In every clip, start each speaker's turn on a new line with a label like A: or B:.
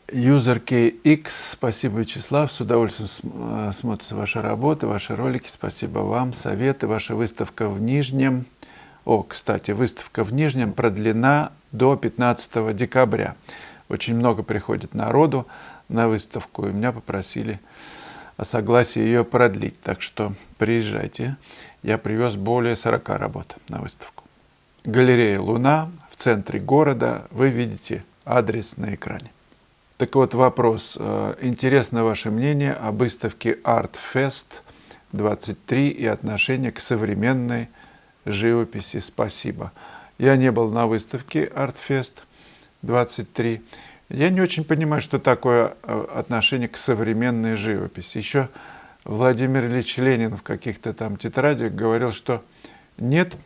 A: UserKX, спасибо, Вячеслав, с удовольствием смотрятся ваши работы, ваши ролики, спасибо вам, советы, ваша выставка в Нижнем. Кстати, выставка в Нижнем продлена до 15 декабря. Очень много приходит народу на выставку, и меня попросили о согласии ее продлить. Так что приезжайте. Я привез более 40 работ на выставку. Галерея «Луна» в центре города. Вы видите адрес на экране. Так вот, вопрос. Интересно ваше мнение о выставке ArtFest 23 и отношение к современной живописи. Спасибо. Я не был на выставке ArtFest 23. Я не очень понимаю, что такое отношение к современной живописи. Еще Владимир Ильич Ленин в каких-то там тетрадях говорил, что нет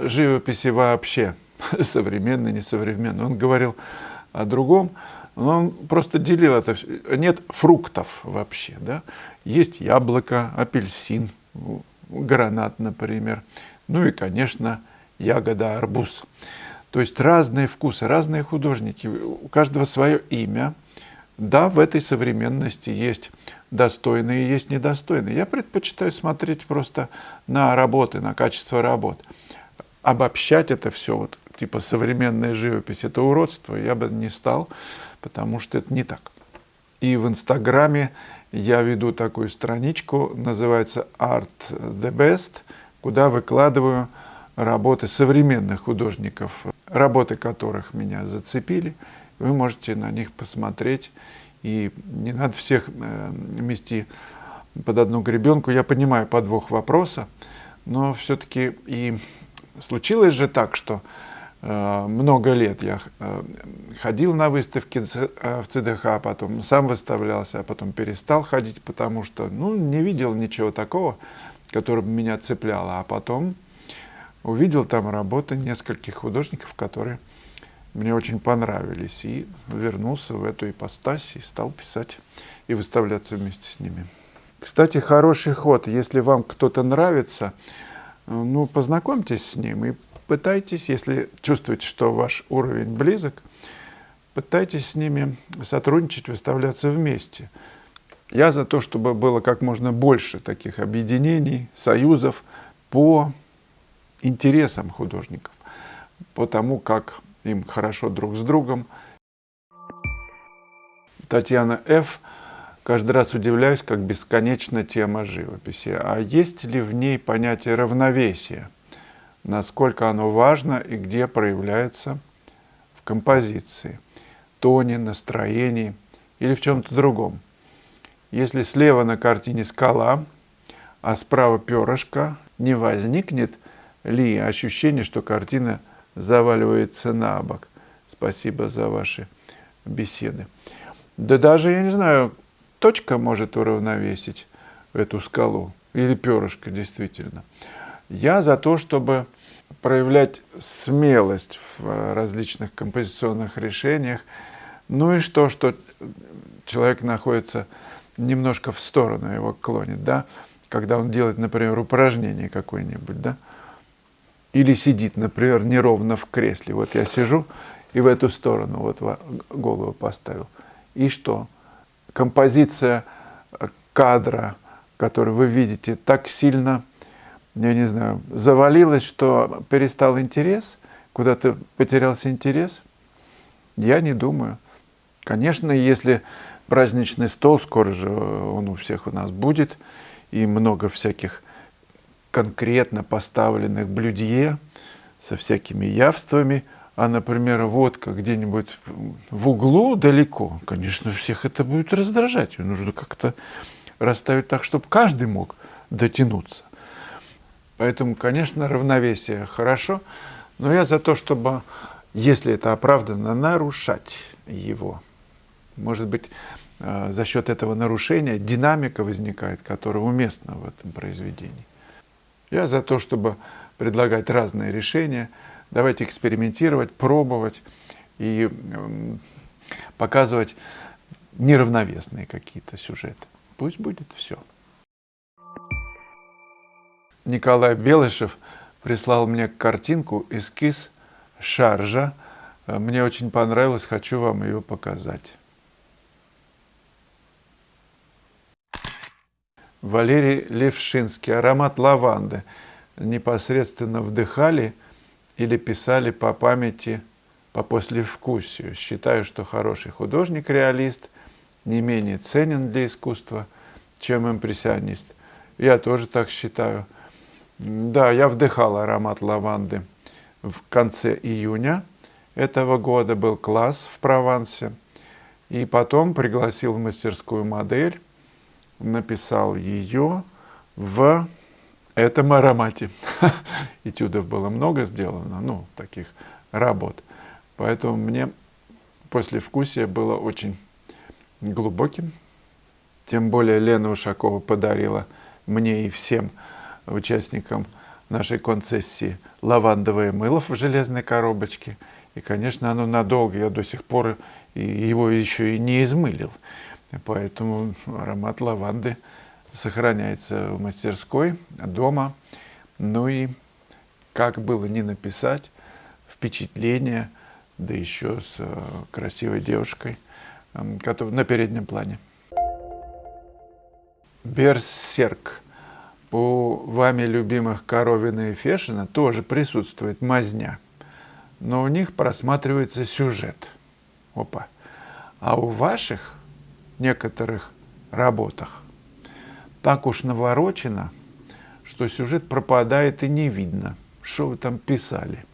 A: живописи вообще, современной, несовременной. Он говорил о другом, но он просто делил это. Нет фруктов вообще. Да? Есть яблоко, апельсин, гранат, например. Ну и, конечно, ягода, арбуз. То есть разные вкусы, разные художники, у каждого свое имя. Да, в этой современности есть достойные, есть недостойные. Я предпочитаю смотреть просто на работы, на качество работ. Обобщать это все, вот, типа современная живопись, это уродство, я бы не стал, потому что это не так. И в Инстаграме я веду такую страничку, называется Art the Best, куда выкладываю работы современных художников, работы которых меня зацепили. Вы можете на них посмотреть. И не надо всех мести под одну гребенку. Я понимаю подвох вопроса, но все-таки и случилось же так, что много лет я ходил на выставки в ЦДХ, потом сам выставлялся, а потом перестал ходить, потому что не видел ничего такого, которое бы меня цепляло. А потом увидел там работы нескольких художников, которые мне очень понравились, и вернулся в эту ипостась и стал писать и выставляться вместе с ними. Кстати, хороший ход. Если вам кто-то нравится, познакомьтесь с ним и пытайтесь, если чувствуете, что ваш уровень близок, пытайтесь с ними сотрудничать, выставляться вместе. Я за то, чтобы было как можно больше таких объединений, союзов по интересам художников, по тому, как им хорошо друг с другом. Татьяна Ф. Каждый раз удивляюсь, как бесконечна тема живописи. А есть ли в ней понятие равновесия? Насколько оно важно и где проявляется в композиции, тоне, настроении или в чем-то другом? Если слева на картине скала, а справа перышко, не возникнет ли ощущение, что картина заваливается на бок? Спасибо за ваши беседы. Да даже, я не знаю, точка может уравновесить эту скалу, или перышко, действительно. Я за то, чтобы проявлять смелость в различных композиционных решениях, и что человек находится немножко в сторону, его клонит, да, когда он делает, например, упражнение какое-нибудь, да, или сидит, например, неровно в кресле. Вот я сижу и в эту сторону вот голову поставил. И что? Композиция кадра, который вы видите, так сильно, я не знаю, завалилась, что перестал интерес, куда-то потерялся интерес? Я не думаю. Конечно, если праздничный стол, скоро же он у всех у нас будет, и много всяких конкретно поставленных блюдье со всякими явствами, а, например, водка где-нибудь в углу далеко, конечно, всех это будет раздражать. Ее нужно как-то расставить так, чтобы каждый мог дотянуться. Поэтому, конечно, равновесие хорошо, но я за то, чтобы, если это оправданно, нарушать его. Может быть, за счет этого нарушения динамика возникает, которая уместна в этом произведении. Я за то, чтобы предлагать разные решения. Давайте экспериментировать, пробовать и показывать неравновесные какие-то сюжеты. Пусть будет все. Николай Белышев прислал мне картинку, эскиз шаржа. Мне очень понравилось, хочу вам ее показать. Валерий Левшинский. Аромат лаванды. Непосредственно вдыхали или писали по памяти, по послевкусию. Считаю, что хороший художник-реалист не менее ценен для искусства, чем импрессионист. Я тоже так считаю. Да, я вдыхал аромат лаванды в конце июня этого года. Был класс в Провансе. И потом пригласил в мастерскую модель, написал ее в этом аромате. Этюдов было много сделано, ну, таких работ. Поэтому мне послевкусие было очень глубоким. Тем более Лена Ушакова подарила мне и всем участникам нашей концессии лавандовое мыло в железной коробочке. И, конечно, оно надолго, я до сих пор его еще и не измылил. Поэтому аромат лаванды сохраняется в мастерской, дома. Ну и как было не написать впечатление, да еще с красивой девушкой, которая на переднем плане. Берсерк. У вами любимых Коровина и Фешина тоже присутствует мазня, но у них просматривается сюжет. Опа. А у ваших некоторых работах так уж наворочено, что сюжет пропадает и не видно, что вы там писали.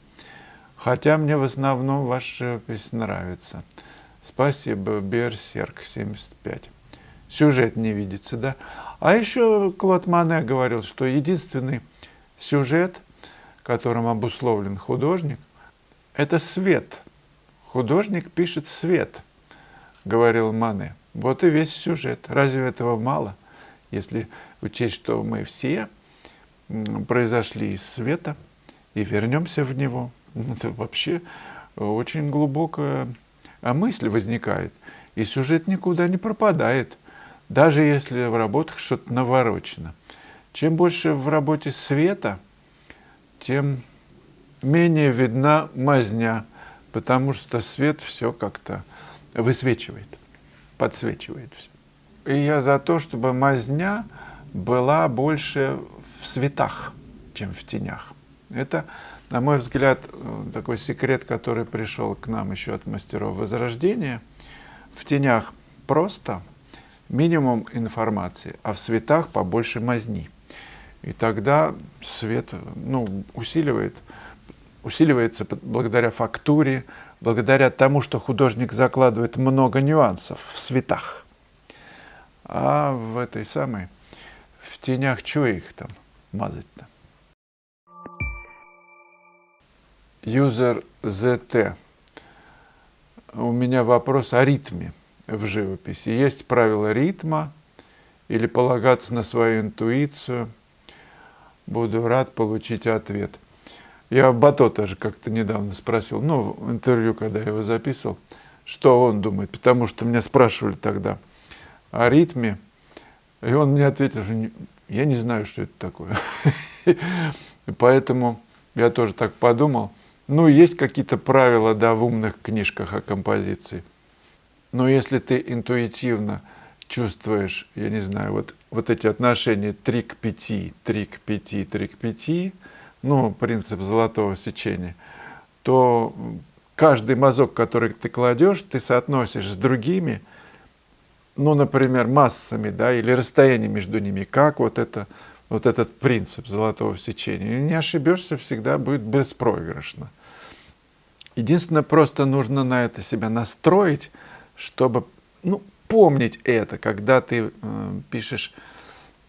A: Хотя мне в основном ваша живопись нравится. Спасибо, Берсерк 75. Сюжет не видится, да? А еще Клод Моне говорил, что единственный сюжет, которым обусловлен художник, это свет. Художник пишет свет, говорил Моне. Вот и весь сюжет. Разве этого мало? Если учесть, что мы все произошли из света и вернемся в него, это вообще очень глубокая мысль возникает. И сюжет никуда не пропадает, даже если в работах что-то наворочено. Чем больше в работе света, тем менее видна мазня, потому что свет все как-то высвечивает, подсвечивает все. И я за то, чтобы мазня была больше в цветах, чем в тенях. Это, на мой взгляд, такой секрет, который пришел к нам еще от мастеров Возрождения. В тенях просто минимум информации, а в цветах побольше мазни. И тогда свет усиливается благодаря фактуре, благодаря тому, что художник закладывает много нюансов в цветах. А в тенях, что их там мазать-то? Юзер ZT. У меня вопрос о ритме в живописи. Есть правила ритма или полагаться на свою интуицию? Буду рад получить ответ. Я Бато тоже как-то недавно спросил, в интервью, когда я его записывал, что он думает, потому что меня спрашивали тогда о ритме, и он мне ответил, что я не знаю, что это такое. Поэтому я тоже так подумал. Есть какие-то правила, да, в умных книжках о композиции. Но если ты интуитивно чувствуешь, я не знаю, вот эти отношения 3 к 5, 3 к 5, 3 к 5, принцип золотого сечения, то каждый мазок, который ты кладешь, ты соотносишь с другими, например, массами, да, или расстояние между ними, как этот принцип золотого сечения. И не ошибешься, всегда будет беспроигрышно. Единственное, просто нужно на это себя настроить, чтобы помнить это, когда ты пишешь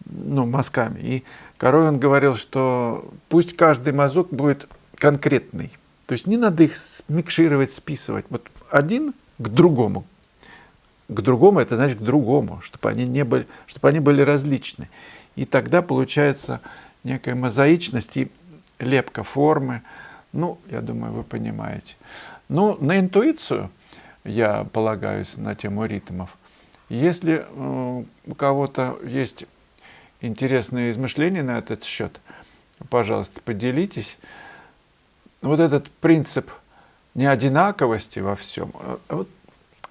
A: мазками. И Коровин говорил, что пусть каждый мазок будет конкретный. То есть не надо их смикшировать, списывать. Вот один к другому. К другому, это значит к другому, чтобы они были различны. И тогда получается некая мозаичность и лепка формы. Я думаю, вы понимаете. На интуицию я полагаюсь на тему ритмов. Если у кого-то есть интересные измышления на этот счет, пожалуйста, поделитесь. Вот этот принцип неодинаковости во всем,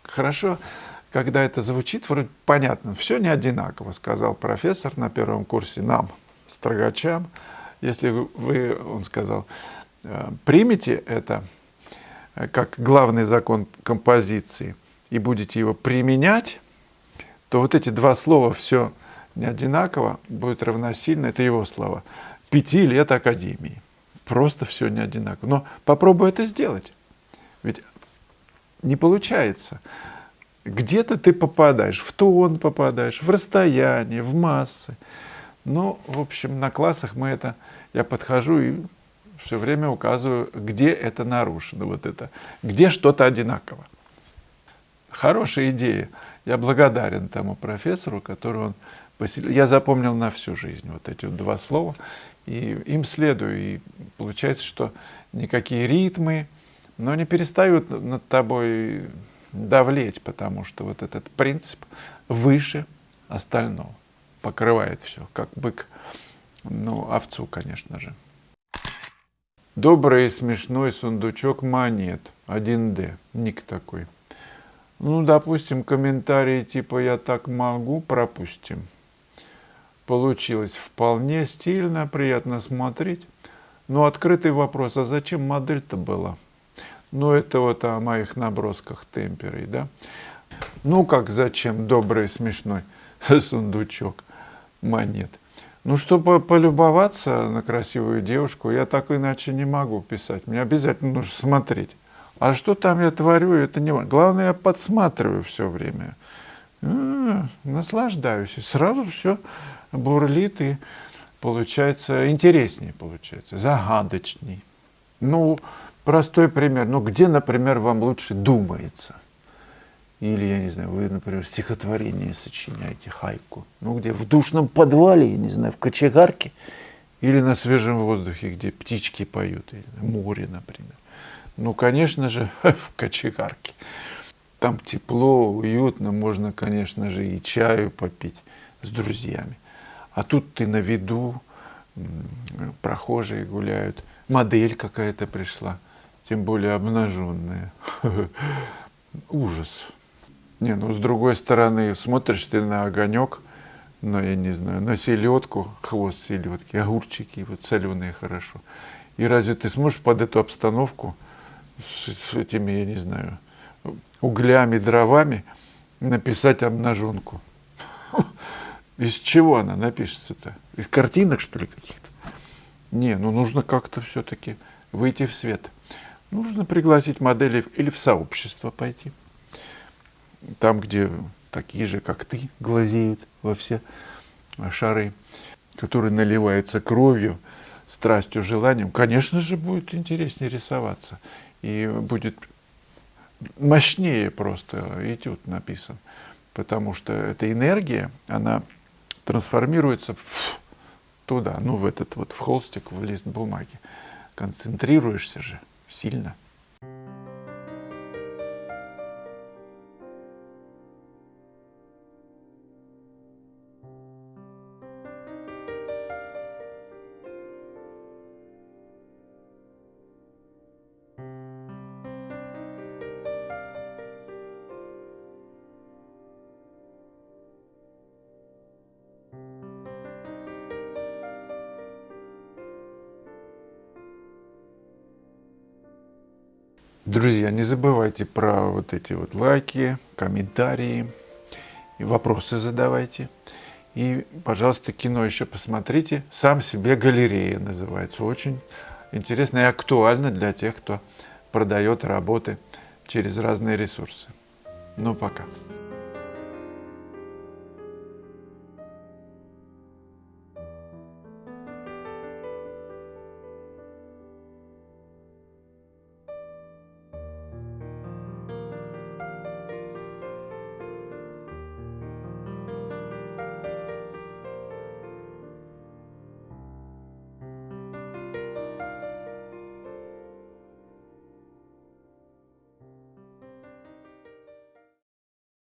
A: хорошо, когда это звучит, вроде понятно, все не одинаково, сказал профессор на первом курсе нам, строгачам. Если вы, он сказал, примете это как главный закон композиции и будете его применять, то вот эти два слова «все не одинаково» будет равносильно, это его слова, 5 лет академии. Просто все не одинаково. Но попробуй это сделать. Ведь не получается. Где-то ты попадаешь, в тон попадаешь, в расстояние, в массы. Ну, в общем, на классах я подхожу и все время указываю, где это нарушено, вот это, где что-то одинаково. Хорошая идея. Я благодарен тому профессору, который он поселил. Я запомнил на всю жизнь вот эти вот два слова, и им следую. И получается, что никакие ритмы, но не перестают над тобой давлеть, потому что вот этот принцип выше остального, покрывает все, как бык, овцу, конечно же. Добрый и смешной сундучок монет, 1D, ник такой. Допустим, комментарии типа «я так могу» пропустим. Получилось вполне стильно, приятно смотреть. Но открытый вопрос, а зачем модель-то была? Это вот о моих набросках темперой, да? Как зачем добрый и смешной сундучок монет? Чтобы полюбоваться на красивую девушку, я так иначе не могу писать. Мне обязательно нужно смотреть. А что там я творю, это не важно. Главное, я подсматриваю все время. Наслаждаюсь. И сразу все бурлит, и получается интереснее, загадочней. Простой пример. Где, например, вам лучше думается? Или, я не знаю, вы, например, стихотворение сочиняете, хайку. Где? В душном подвале, я не знаю, в кочегарке. Или на свежем воздухе, где птички поют. Или море, например. Конечно же, в кочегарке. Там тепло, уютно, можно, конечно же, и чаю попить с друзьями. А тут ты на виду, прохожие гуляют, модель какая-то пришла, тем более обнаженная. Ужас. С другой стороны, смотришь ты на огонек, я не знаю, на селедку, хвост селедки, огурчики, соленые хорошо. И разве ты сможешь под эту обстановку с этими, я не знаю, углями, дровами написать обнаженку? Из чего она напишется-то? Из картинок, что ли, каких-то? Нужно как-то все-таки выйти в свет. Нужно пригласить моделей или в сообщество пойти. Там, где такие же, как ты, глазеют во все шары, которые наливаются кровью, страстью, желанием. Конечно же, будет интереснее рисоваться. И будет мощнее просто этюд написан. Потому что эта энергия, она трансформируется туда, в этот в холстик, в лист бумаги. Концентрируешься же сильно. Друзья, не забывайте про вот эти лайки, комментарии, и вопросы задавайте. И, пожалуйста, кино еще посмотрите. «Сам себе галерея» называется. Очень интересно и актуально для тех, кто продает работы через разные ресурсы. Пока.